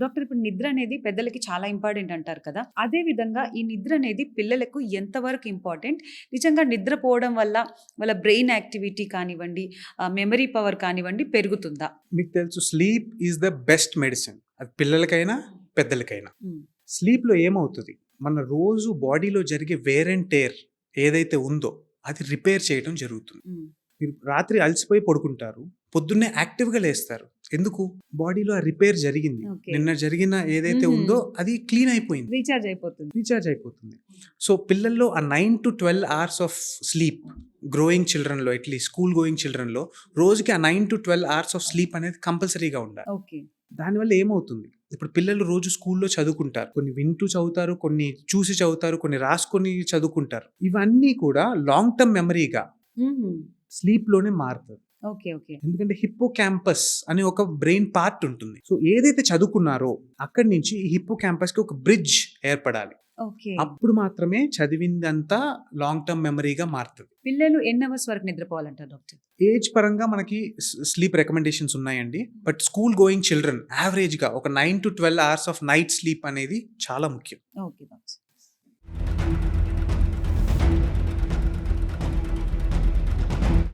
Doctor ఇప్పుడు నిద్ర అనేది పెద్దలకి చాలా ఇంపార్టెంట్ అంటారు కదా! అదే విధంగా ఈ నిద్ర అనేది పిల్లలకు ఎంతవరకు ఇంపార్టెంట్? నిజంగా నిద్రపోవడం వల్ల వాళ్ళ బ్రెయిన్ యాక్టివిటీ కానివ్వండి, మెమరీ పవర్ కానివ్వండి పెరుగుతుందా? మీకు తెలుసు sleep is the best medicine. అది పిల్లలకైనా, పెద్దలకైనా. హ్మ్. స్లీప్‌లో ఏమవుతది? మన రోజు బాడీలో జరిగే వేర్ అండ్ టేర్ ఏదైతే ఉందో అది రిపేర్ చేయడం జరుగుతుంది. హ్మ్. మీరు రాత్రి అలసిపోయి పడుకుంటారు. పొద్దున్నే యాక్టివ్‌గా లేస్తారు. ఎందుకు? బాడీలో ఆ రిపేర్ జరిగింది. ఓకే. నిన్న జరిగిన ఏదైతే హుహు. ఉందో అది క్లీన్ అయిపోయింది. రీచార్జ్ అయిపోతుంది. రీచార్జ్ అయిపోతుంది. సో, పిల్లల్లో ఆ 9-12 అవర్స్ ఆఫ్ స్లీప్ గ్రోయింగ్ చిల్డ్రన్‌లో అట్‌లీస్ట్ స్కూల్ గోయింగ్ చిల్డ్రన్‌లో రోజుకి ఆ 9-12 అవర్స్ ఆఫ్ స్లీప్ అనేది కంపల్సరీగా ఉండాలి. ఓకే. దానివల్ల ఏమవుతుంది? ఇప్పుడు పిల్లలు రోజు స్కూల్‌లో చదువుకుంటారు. కొన్ని వింటూ చదువుతారు, కొన్ని చూసి చదువుతారు, కొన్ని రాసుకొని చదువుకుంటారు. ఇవన్నీ కూడా లాంగ్ టర్మ్ మెమరీగా హుహు. స్లీప్‌లోనే మారుతది. ఓకే. ఓకే. ఎందుకంటే హిప్పోకాంపస్ అనే ఒక బ్రెయిన్ పార్ట్ ఉంటుంది. సో, ఏదైతే చదువుకున్నారో అక్కడి నుంచి ఈ హిప్పోకాంపస్‌కి ఒక బ్రిడ్జ్ ఏర్పడాలి. ఓకే. అప్పుడు మాత్రమే చదివిందంతా లాంగ్ టర్మ్ మెమరీగా మారుతది. పిల్లలు ఎన్ని అవర్స్ వరకు నిద్రపోవాలంటారు డాక్టర్? ఏజ్ పరంగా మనకి స్లీప్ రికమెండేషన్స్ ఉన్నాయండి. బట్ స్కూల్ గోయింగ్ చిల్డ్రన్ యావరేజ్‌గా ఒక 9-12 అవర్స్ ఆఫ్ నైట్ స్లీప్ అనేది చాలా ముఖ్యం. Okay doctor.